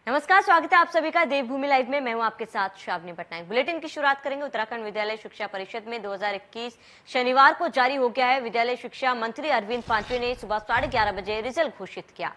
नमस्कार, स्वागत है आप सभी का देवभूमि लाइव में। मैं हूं आपके साथ श्रावणी पटनायक। बुलेटिन की शुरुआत करेंगे। उत्तराखंड विद्यालय शिक्षा परिषद में 2021 शनिवार को जारी हो गया है। विद्यालय शिक्षा मंत्री अरविंद पांचवे ने सुबह 11:30 बजे रिजल्ट घोषित किया।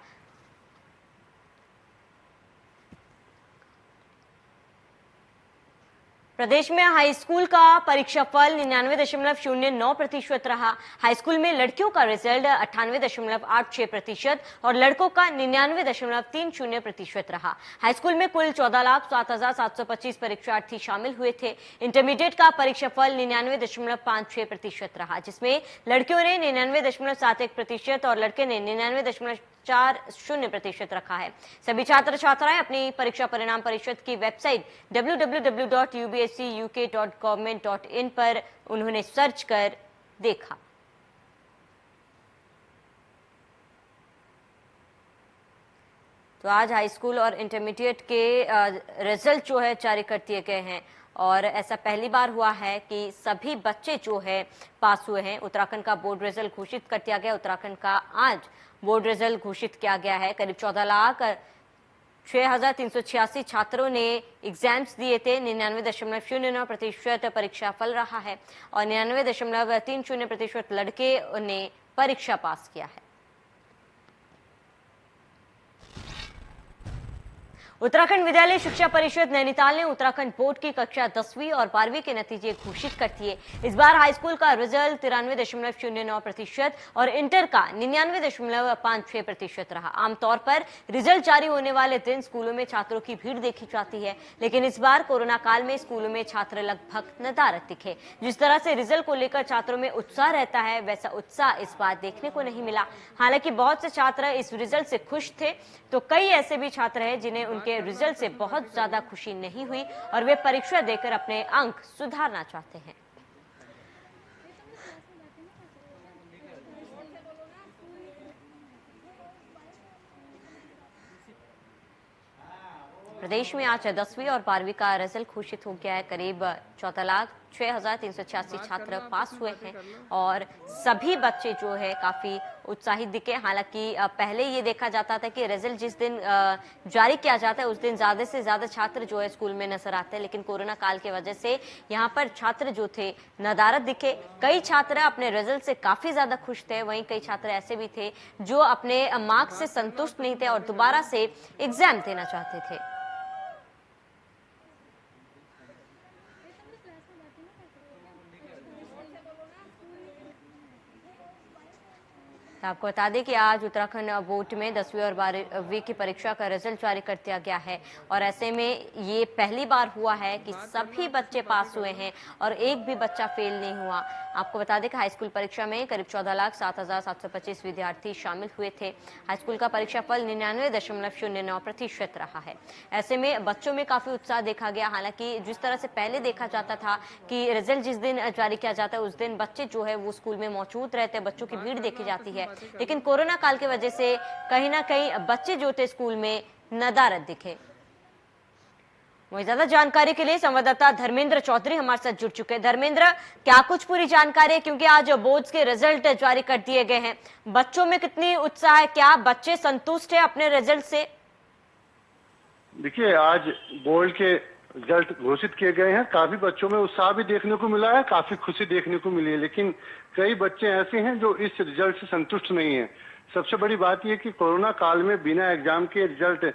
प्रदेश में हाई स्कूल का परीक्षाफल 99.09% रहा। हाई स्कूल में लड़कियों का रिजल्ट 98.86% और लड़कों का 99.30% रहा। हाई स्कूल में कुल 14,07,725 परीक्षार्थी शामिल हुए थे। इंटरमीडिएट का परीक्षाफल 99.56% रहा, जिसमें लड़कियों ने 99.71% और लड़के ने 99.40% रखा है। सभी छात्र छात्राएं अपनी परीक्षा परिणाम परिषद की वेबसाइट www.upscuk.government.in पर उन्होंने सर्च कर देखा। तो आज हाई स्कूल और इंटरमीडिएट के रिजल्ट जो है जारी कर दिए गए हैं और ऐसा पहली बार हुआ है कि सभी बच्चे जो है पास हुए हैं। उत्तराखंड का बोर्ड रिजल्ट घोषित कर दिया गया। उत्तराखंड का आज बोर्ड रिजल्ट घोषित किया गया है। करीब 14,06,386 छात्रों ने एग्जाम्स दिए थे। 99.09% परीक्षा फल रहा है और 99.30% लड़के ने परीक्षा पास किया है। उत्तराखंड विद्यालय शिक्षा परिषद नैनीताल ने उत्तराखंड बोर्ड की कक्षा 10वीं और 12वीं के नतीजे घोषित कर दिए। इस बार हाई स्कूल का रिजल्ट 93.09% और इंटर का 99.56% रहा। आमतौर पर रिजल्ट जारी होने वाले दिन स्कूलों में छात्रों की भीड़ देखी जाती है, लेकिन इस बार कोरोना काल में स्कूलों में छात्र लगभग नदारद दिखे। जिस तरह से रिजल्ट को लेकर छात्रों में उत्साह रहता है, वैसा उत्साह इस बार देखने को नहीं मिला। हालांकि बहुत से छात्र इस रिजल्ट से खुश थे, तो कई ऐसे भी छात्र हैं जिन्हें उनके रिजल्ट से बहुत ज्यादा खुशी नहीं हुई और वे परीक्षा देकर अपने अंक सुधारना चाहते हैं। प्रदेश में आज 10वीं और 12वीं का रिजल्ट घोषित हो गया है। करीब 14,06,386 छात्र पास हुए हैं और सभी बच्चे जो है काफी उत्साहित दिखे। हालांकि पहले ये देखा जाता था कि रिजल्ट जिस दिन जारी किया जाता है उस दिन ज्यादा से ज्यादा छात्र जो है स्कूल में नजर आते हैं, लेकिन कोरोना काल की वजह से यहाँ पर छात्र जो थे नदारद दिखे। कई छात्र अपने रिजल्ट से काफी ज्यादा खुश थे, वहीं कई छात्र ऐसे भी थे जो अपने मार्क्स से संतुष्ट नहीं थे और दोबारा से एग्जाम देना चाहते थे। तो आपको बता दें कि आज उत्तराखंड बोर्ड में 10वीं और 12वीं की परीक्षा का रिजल्ट जारी कर दिया गया है और ऐसे में ये पहली बार हुआ है कि सभी बच्चे पास हुए हैं और एक भी बच्चा फेल नहीं हुआ। आपको बता दें कि हाई स्कूल परीक्षा में करीब 14,07,725 विद्यार्थी शामिल हुए थे। हाई स्कूल का परीक्षाफल 99.09% रहा है। ऐसे में बच्चों में काफी उत्साह देखा गया। हालांकि जिस तरह से पहले देखा जाता था कि रिजल्ट जिस दिन जारी किया जाता है उस दिन बच्चे जो है वो स्कूल में मौजूद रहते हैं, बच्चों की भीड़ देखी जाती है, लेकिन कोरोना काल की वजह से कहीं ना कहीं बच्चे जो थे स्कूल में नदारद दिखे। वहीं ज्यादा जानकारी के लिए संवाददाता धर्मेंद्र चौधरी हमारे साथ जुड़ चुके हैं। धर्मेंद्र, क्या कुछ पूरी जानकारी है, क्योंकि आज बोर्ड्स के रिजल्ट जारी कर दिए गए हैं, बच्चों में कितनी उत्साह है, क्या बच्चे संतुष्ट है अपने रिजल्ट से? देखिए, आज बोर्ड के रिजल्ट घोषित किए गए हैं। काफी बच्चों में उत्साह भी देखने को मिला है, काफी खुशी देखने को मिली है, लेकिन कई बच्चे ऐसे हैं जो इस रिजल्ट से संतुष्ट नहीं है। सबसे बड़ी बात यह कि कोरोना काल में बिना एग्जाम के रिजल्ट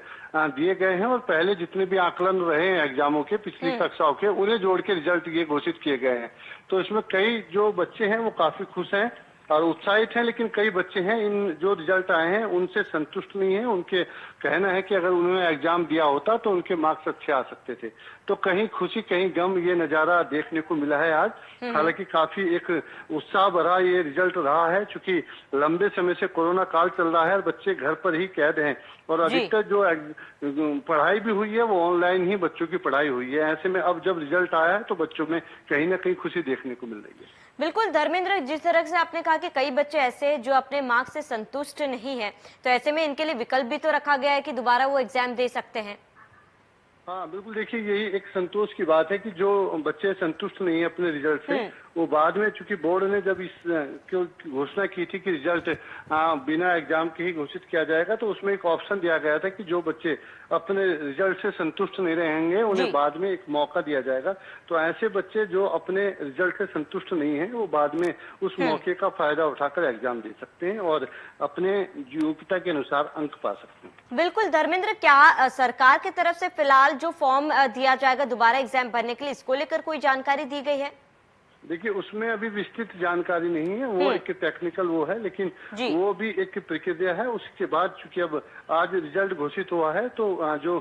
दिए गए हैं और पहले जितने भी आकलन रहे हैं एग्जामों के पिछली कक्षाओं के, उन्हें जोड़ के रिजल्ट ये घोषित किए गए हैं। तो इसमें कई जो बच्चे हैं वो काफी खुश हैं और उत्साहित हैं, लेकिन कई बच्चे हैं इन जो रिजल्ट आए हैं उनसे संतुष्ट नहीं है। उनके कहना है कि अगर उन्होंने एग्जाम दिया होता तो उनके मार्क्स अच्छे आ सकते थे। तो कहीं खुशी कहीं गम ये नजारा देखने को मिला है आज। हालांकि काफी एक उत्साह भरा ये रिजल्ट रहा है, चूंकि लंबे समय से कोरोना काल चल रहा है और बच्चे घर पर ही कैद हैं और अधिकतर जो पढ़ाई भी हुई है वो ऑनलाइन ही बच्चों की पढ़ाई हुई है। ऐसे में अब जब रिजल्ट आया है तो बच्चों में कहीं ना कहीं खुशी देखने को मिल रही है। बिल्कुल धर्मेंद्र, जिस तरह से आपने कहा कि कई बच्चे ऐसे जो अपने मार्क्स से संतुष्ट नहीं है, तो ऐसे में इनके लिए विकल्प भी तो रखा गया है कि दोबारा वो एग्जाम दे सकते हैं। हाँ बिल्कुल, देखिए यही एक संतोष की बात है कि जो बच्चे संतुष्ट नहीं है अपने रिजल्ट से वो बाद में चूंकि बोर्ड ने जब इस घोषणा की थी कि रिजल्ट बिना एग्जाम के ही घोषित किया जाएगा, तो उसमें एक ऑप्शन दिया गया था कि जो बच्चे अपने रिजल्ट से संतुष्ट नहीं रहेंगे उन्हें बाद में एक मौका दिया जाएगा। तो ऐसे बच्चे जो अपने रिजल्ट से संतुष्ट नहीं है वो बाद में उस मौके का फायदा उठाकर एग्जाम दे सकते हैं और अपने योग्यता के अनुसार अंक पा सकते हैं। बिल्कुल धर्मेंद्र, क्या सरकार की तरफ से फिलहाल जो फॉर्म दिया जाएगा दोबारा एग्जाम भरने के लिए, इसको लेकर कोई जानकारी दी गई है? देखिए, उसमें अभी विस्तृत जानकारी नहीं है, वो एक टेक्निकल वो है, लेकिन वो भी एक प्रक्रिया है। उसके बाद चूंकि अब आज रिजल्ट घोषित हुआ है तो जो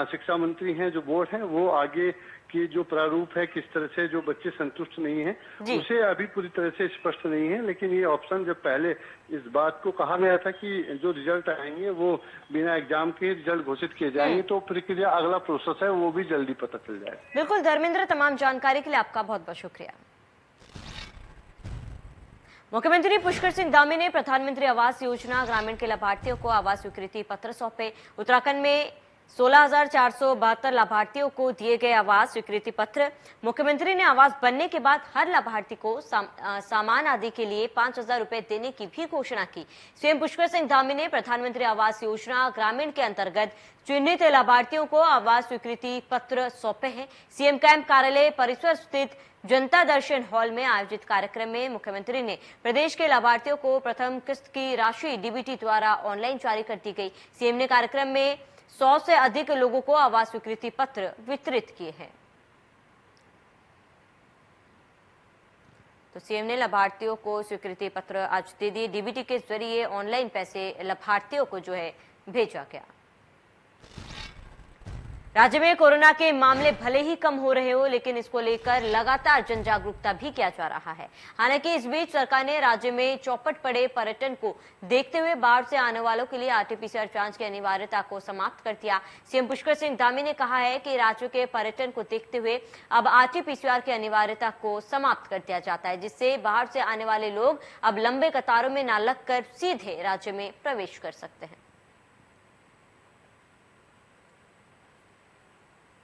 शिक्षा मंत्री हैं, जो बोर्ड है, वो आगे की जो प्रारूप है, किस तरह से जो बच्चे संतुष्ट नहीं है उसे अभी पूरी तरह से स्पष्ट नहीं है। लेकिन ये ऑप्शन जब पहले इस बात को कहा गया था कि जो रिजल्ट आएंगे वो बिना एग्जाम के रिजल्ट घोषित किए जाएंगे, तो प्रक्रिया अगला प्रोसेस है वो भी जल्दी पता चल जाए। बिल्कुल धर्मेंद्र, तमाम जानकारी के लिए आपका बहुत बहुत शुक्रिया। मुख्यमंत्री पुष्कर सिंह धामी ने प्रधानमंत्री आवास योजना ग्रामीण के लाभार्थियों को आवास स्वीकृति पत्र सौंपे। उत्तराखंड में 16,472 लाभार्थियों को दिए गए आवास स्वीकृति पत्र। मुख्यमंत्री ने आवास बनने के बाद हर लाभार्थी को सामान आदि के लिए 5,000 रुपए देने की भी घोषणा की। सीएम पुष्कर सिंह धामी ने प्रधानमंत्री आवास योजना ग्रामीण के अंतर्गत चिन्हित लाभार्थियों को आवास स्वीकृति पत्र सौंपे हैं। सीएम कैंप कार्यालय परिसर स्थित जनता दर्शन हॉल में आयोजित कार्यक्रम में मुख्यमंत्री ने प्रदेश के लाभार्थियों को प्रथम किस्त की राशि डीबीटी द्वारा ऑनलाइन जारी कर दी गई। सीएम ने कार्यक्रम में 100 से अधिक लोगों को आवास स्वीकृति पत्र वितरित किए हैं। तो सीएम ने लाभार्थियों को स्वीकृति पत्र आज दे दिए। डीबीटी के जरिए ऑनलाइन पैसे लाभार्थियों को जो है भेजा गया। राज्य में कोरोना के मामले भले ही कम हो रहे हो, लेकिन इसको लेकर लगातार जन जागरूकता भी किया जा रहा है। हालांकि इस बीच सरकार ने राज्य में चौपट पड़े पर्यटन को देखते हुए बाहर से आने वालों के लिए आरटीपीसीआर जांच की अनिवार्यता को समाप्त कर दिया। सीएम पुष्कर सिंह धामी ने कहा है कि राज्य के पर्यटन को देखते हुए अब आरटीपीसीआर की अनिवार्यता को समाप्त कर दिया जाता है, जिससे बाहर से आने वाले लोग अब लंबे कतारों में न लगकर सीधे राज्य में प्रवेश कर सकते हैं।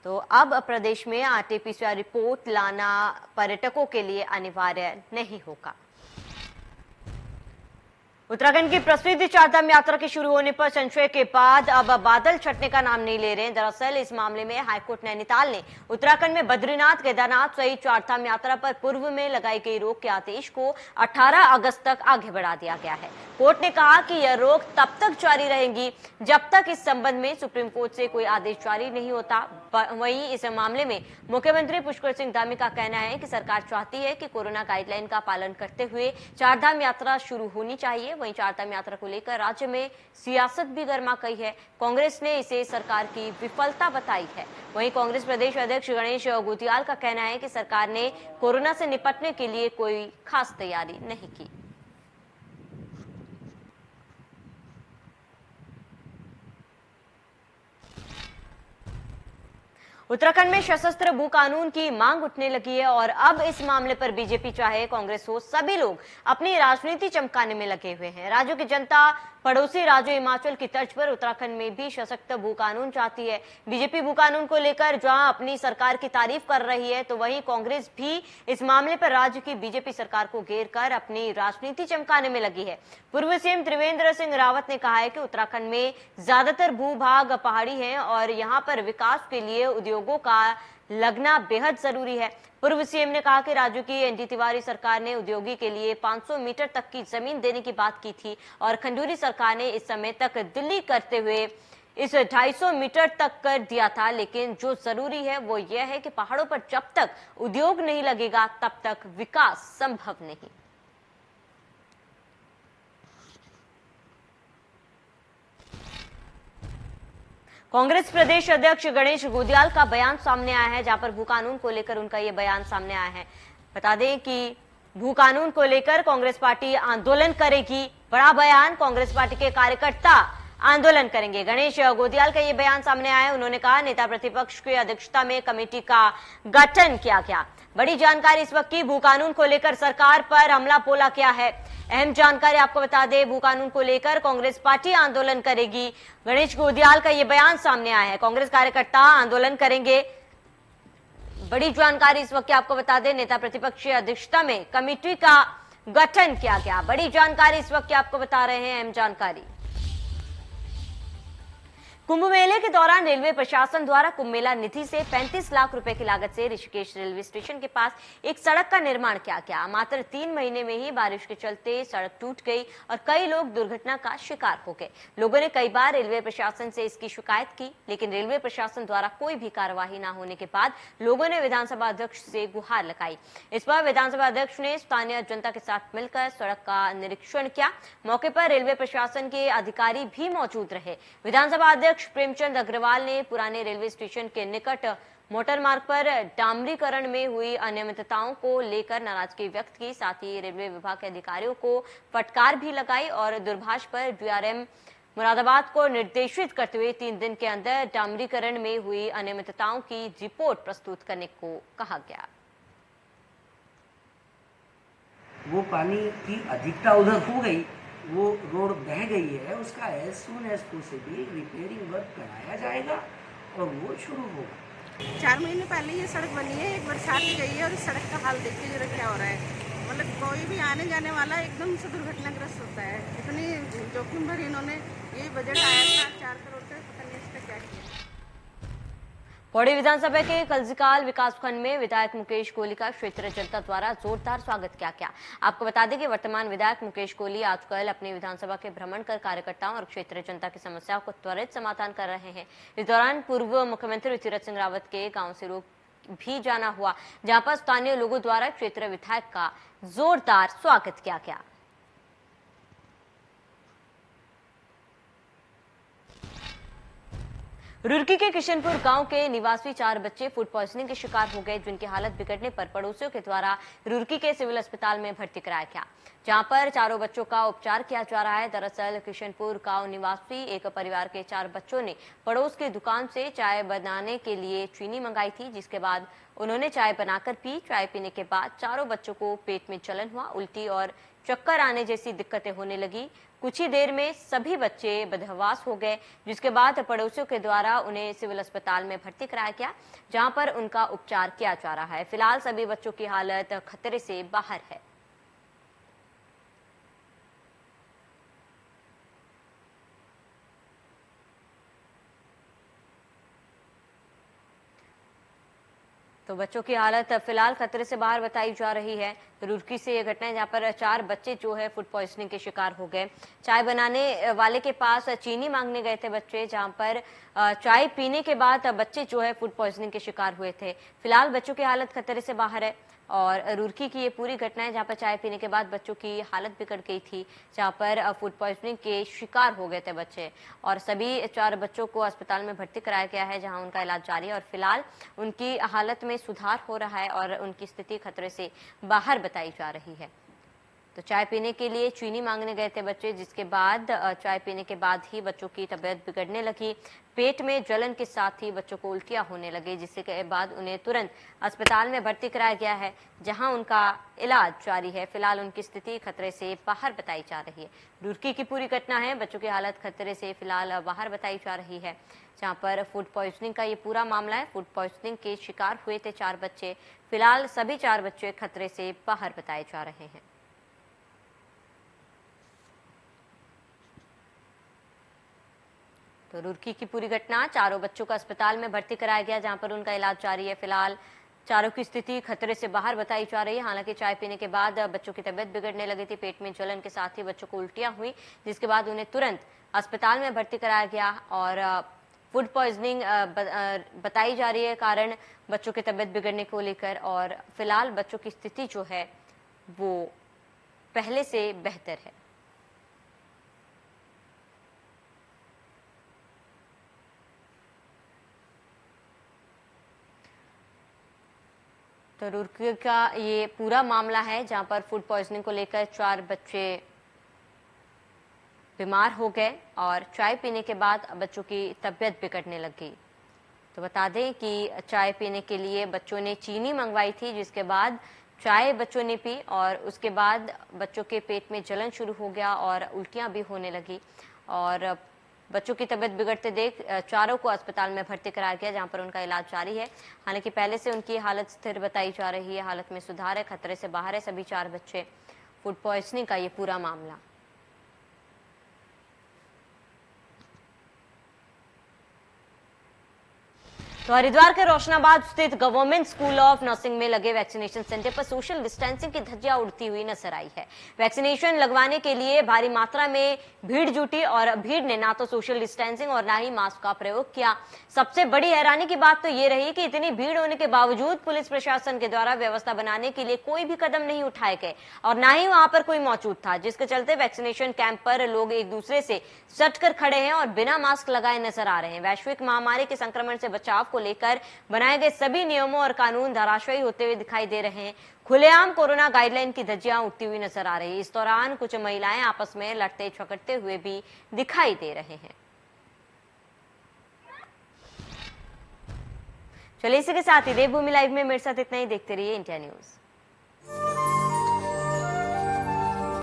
तो अब प्रदेश में आरटीपीसीआर रिपोर्ट लाना पर्यटकों के लिए अनिवार्य नहीं होगा। उत्तराखंड की प्रसिद्ध चारधाम यात्रा के शुरू होने पर संशय के बाद अब बादल छटने का नाम नहीं ले रहे हैं। दरअसल इस मामले में हाईकोर्ट नैनीताल ने उत्तराखंड में बद्रीनाथ, केदारनाथ सहित चारधाम यात्रा पर पूर्व में लगाई गई रोक के आदेश को 18 अगस्त तक आगे बढ़ा दिया गया है। कोर्ट ने कहा कि यह रोक तब तक जारी रहेगी जब तक इस संबंध में सुप्रीम कोर्ट से कोई आदेश जारी नहीं होता। वहीं इस मामले में मुख्यमंत्री पुष्कर सिंह धामी का कहना है कि सरकार चाहती है कि कोरोना गाइडलाइन का पालन करते हुए चारधाम यात्रा शुरू होनी चाहिए। वहीं चारधाम यात्रा को लेकर राज्य में सियासत भी गर्मा गई है। कांग्रेस ने इसे सरकार की विफलता बताई है। वहीं कांग्रेस प्रदेश अध्यक्ष गणेश गोदियाल का कहना है कि सरकार ने कोरोना से निपटने के लिए कोई खास तैयारी नहीं की। उत्तराखंड में सशस्त्र भू कानून की मांग उठने लगी है और अब इस मामले पर बीजेपी चाहे कांग्रेस हो, सभी लोग अपनी राजनीति चमकाने में लगे हुए हैं। राज्यों की जनता पड़ोसी राज्य हिमाचल की तर्ज पर उत्तराखंड में भी सशक्त भू कानून चाहती है। बीजेपी भू कानून को लेकर जहां अपनी सरकार की तारीफ कर रही है, तो वहीं कांग्रेस भी इस मामले पर राज्य की बीजेपी सरकार को घेर कर अपनी राजनीति चमकाने में लगी है। पूर्व सीएम त्रिवेंद्र सिंह रावत ने कहा है कि उत्तराखंड में ज्यादातर भूभाग पहाड़ी है और यहाँ पर विकास के लिए उद्योगों का लगना बेहद जरूरी है। पूर्व सीएम ने कहा कि राज्य की एनडी तिवारी सरकार ने उद्योगी के लिए 500 मीटर तक की जमीन देने की बात की थी और खंडूरी सरकार ने इस समय तक दिल्ली करते हुए इस 250 मीटर तक कर दिया था। लेकिन जो जरूरी है वो यह है कि पहाड़ों पर जब तक उद्योग नहीं लगेगा तब तक विकास संभव नहीं। कांग्रेस प्रदेश अध्यक्ष गणेश गोदियाल का बयान सामने आया है, जहां पर भू कानून को लेकर उनका ये बयान सामने आया है। बता दें कि भू कानून को लेकर कांग्रेस पार्टी आंदोलन करेगी। बड़ा बयान, कांग्रेस पार्टी के कार्यकर्ता आंदोलन करेंगे। गणेश गोदियाल का ये बयान सामने आया है। उन्होंने कहा नेता प्रतिपक्ष की अध्यक्षता में कमेटी का गठन किया गया। बड़ी जानकारी इस वक्त की, भू कानून को लेकर सरकार पर हमला बोला क्या है। अहम जानकारी आपको बता दें, भू कानून को लेकर कांग्रेस पार्टी आंदोलन करेगी। गणेश गोदियाल का ये बयान सामने आया है। कांग्रेस कार्यकर्ता आंदोलन करेंगे। बड़ी जानकारी इस वक्त आपको बता दें, नेता प्रतिपक्ष की अध्यक्षता में कमेटी का गठन किया गया। बड़ी जानकारी इस वक्त आपको बता रहे हैं, अहम जानकारी। कुंभ मेले के दौरान रेलवे प्रशासन द्वारा कुंभ मेला निधि से 35 लाख रुपए की लागत से ऋषिकेश रेलवे स्टेशन के पास एक सड़क का निर्माण किया गया। मात्र 3 महीने में ही बारिश के चलते सड़क टूट गई और कई लोग दुर्घटना का शिकार हो गए। लोगों ने कई बार रेलवे प्रशासन से इसकी शिकायत की, लेकिन रेलवे प्रशासन द्वारा कोई भी कार्यवाही न होने के बाद लोगों ने विधानसभा अध्यक्ष से गुहार लगाई। इस पर विधानसभा अध्यक्ष ने स्थानीय जनता के साथ मिलकर सड़क का निरीक्षण किया। मौके पर रेलवे प्रशासन के अधिकारी भी मौजूद रहे। विधानसभा अध्यक्ष प्रेमचंद अग्रवाल ने पुराने रेलवे स्टेशन के निकट मोटर मार्ग पर डामरीकरण में हुई अनियमितताओं को लेकर नाराजगी व्यक्त की। साथ ही रेलवे विभाग के अधिकारियों को फटकार भी लगाई और दूरभाष पर डीआरएम मुरादाबाद को निर्देशित करते हुए 3 दिन के अंदर डामरीकरण में हुई अनियमितताओं की रिपोर्ट प्रस्तुत करने को कहा गया। वो पानी की अधिकता उधर हो गई, वो रोड बह गई है, उसका as soon as possible repairing work कराया जाएगा और वो शुरू होगा। 4 महीने पहले ये सड़क बनी है, एक बरसात ही गई है और इस सड़क का हाल देखिए जरा क्या हो रहा है। मतलब कोई भी आने जाने वाला एकदम से दुर्घटनाग्रस्त होता है। इतनी जोखिम भरी इन्होंने ये बजट आया था 4 करोड़ का, पता नहीं इसका क्या किया। पौड़ी विधानसभा के कलजिकाल विकासखंड में विधायक मुकेश कोहली का क्षेत्र जनता द्वारा जोरदार स्वागत किया गया। आपको बता दें कि वर्तमान विधायक मुकेश कोहली आजकल अपनी विधानसभा के भ्रमण कर कार्यकर्ताओं और क्षेत्र जनता की समस्याओं को त्वरित समाधान कर रहे हैं। इस दौरान पूर्व मुख्यमंत्री तीरथ सिंह रावत के गांव सिरों भी जाना हुआ, जहां पर स्थानीय लोगों द्वारा क्षेत्र विधायक का जोरदार स्वागत किया गया। रुड़की के किशनपुर गांव के निवासी 4 बच्चे फूड पॉइजनिंग के शिकार हो गए, जिनकी हालत बिगड़ने पर पड़ोसियों के द्वारा रुड़की के सिविल अस्पताल में भर्ती कराया गया, जहां पर चारों बच्चों का उपचार किया जा रहा है। दरअसल किशनपुर गांव निवासी एक परिवार के 4 बच्चों ने पड़ोस की दुकान से चाय बनाने के लिए चीनी मंगाई थी, जिसके बाद उन्होंने चाय बनाकर पी। चाय पीने के बाद चारों बच्चों को पेट में जलन हुआ, उल्टी और चक्कर आने जैसी दिक्कतें होने लगी। कुछ ही देर में सभी बच्चे बदहवास हो गए, जिसके बाद पड़ोसियों के द्वारा उन्हें सिविल अस्पताल में भर्ती कराया गया, जहां पर उनका उपचार किया जा रहा है। फिलहाल सभी बच्चों की हालत खतरे से बाहर है। तो बच्चों की हालत फिलहाल खतरे से बाहर बताई जा रही है। रुड़की से ये घटना है जहाँ पर 4 बच्चे जो है फूड पॉइजनिंग के शिकार हो गए। चाय बनाने वाले के पास चीनी मांगने गए थे बच्चे, जहाँ पर चाय पीने के बाद बच्चे जो है फूड पॉइजनिंग के शिकार हुए थे। फिलहाल बच्चों की हालत खतरे से बाहर है और रुड़की की ये पूरी घटना है जहाँ पर चाय पीने के बाद बच्चों की हालत बिगड़ गई थी, जहाँ पर फूड पॉइजनिंग के शिकार हो गए थे बच्चे और सभी 4 बच्चों को अस्पताल में भर्ती कराया गया है, जहाँ उनका इलाज जारी है और फिलहाल उनकी हालत में सुधार हो रहा है और उनकी स्थिति खतरे से बाहर बताई जा रही है। तो चाय पीने के लिए चीनी मांगने गए थे बच्चे, जिसके बाद चाय पीने के बाद ही बच्चों की तबीयत बिगड़ने लगी। पेट में जलन के साथ ही बच्चों को उल्टियां होने लगी, जिसके बाद उन्हें तुरंत अस्पताल में भर्ती कराया गया है, जहां उनका इलाज जारी है। फिलहाल उनकी स्थिति खतरे से बाहर बताई जा रही है। रुड़की की पूरी घटना है, बच्चों की हालत खतरे से फिलहाल बाहर बताई जा रही है, जहां पर फूड पॉइजनिंग का ये पूरा मामला है। फूड पॉइजनिंग के शिकार हुए थे 4 बच्चे। फिलहाल सभी 4 बच्चे खतरे से बाहर बताए जा रहे हैं। तो रुड़की की पूरी घटना, चारों बच्चों को अस्पताल में भर्ती कराया गया, जहां पर उनका इलाज जारी है। फिलहाल चारों की स्थिति खतरे से बाहर बताई जा रही है। हालांकि चाय पीने के बाद बच्चों की तबीयत बिगड़ने लगी थी, पेट में जलन के साथ ही बच्चों को उल्टियां हुई, जिसके बाद उन्हें तुरंत अस्पताल में भर्ती कराया गया और फूड पॉइजनिंग बताई जा रही है कारण बच्चों की तबीयत बिगड़ने को लेकर और फिलहाल बच्चों की स्थिति जो है वो पहले से बेहतर है। तो रुड़की का ये पूरा मामला है जहां पर फूड पॉइजनिंग को लेकर 4 बच्चे बीमार हो गए और चाय पीने के बाद बच्चों की तबीयत बिगड़ने लगी। तो बता दें कि चाय पीने के लिए बच्चों ने चीनी मंगवाई थी, जिसके बाद चाय बच्चों ने पी और उसके बाद बच्चों के पेट में जलन शुरू हो गया और उल्टियां भी होने लगी और बच्चों की तबीयत बिगड़ते देख चारों को अस्पताल में भर्ती कराया गया, जहां पर उनका इलाज जारी है। हालांकि पहले से उनकी हालत स्थिर बताई जा रही है, हालत में सुधार है, खतरे से बाहर है सभी 4 बच्चे। फूड पॉइजनिंग का ये पूरा मामला। तो हरिद्वार के रोशनाबाद स्थित गवर्नमेंट स्कूल ऑफ नर्सिंग में लगे वैक्सीनेशन सेंटर पर सोशल डिस्टेंसिंग की धज्जियां उड़ती हुई नजर आई है। वैक्सीनेशन लगवाने के लिए भारी मात्रा में भीड़ जुटी और भीड़ ने ना तो सोशल डिस्टेंसिंग और ना ही मास्क का प्रयोग किया। सबसे बड़ी हैरानी की बात तो ये रही कि इतनी भीड़ होने के बावजूद पुलिस प्रशासन के द्वारा व्यवस्था बनाने के लिए कोई भी कदम नहीं उठाए गए और ना ही वहां पर कोई मौजूद था, जिसके चलते वैक्सीनेशन कैंप पर लोग एक दूसरे से सटकर खड़े हैं और बिना मास्क लगाए नजर आ रहे हैं। वैश्विक महामारी के संक्रमण से बचाव को लेकर बनाए गए सभी नियमों और कानून धराशायी होते हुए दिखाई दे रहे हैं। खुलेआम कोरोना गाइडलाइन की धज्जियां उड़ती हुई नजर आ रही है। इस दौरान कुछ महिलाएं आपस में लड़ते झगड़ते हुए भी दिखाई दे रहे हैं। चलिए इसी के साथ ही देवभूमि लाइव में मेरे साथ इतना ही। देखते रहिए इंडिया न्यूज।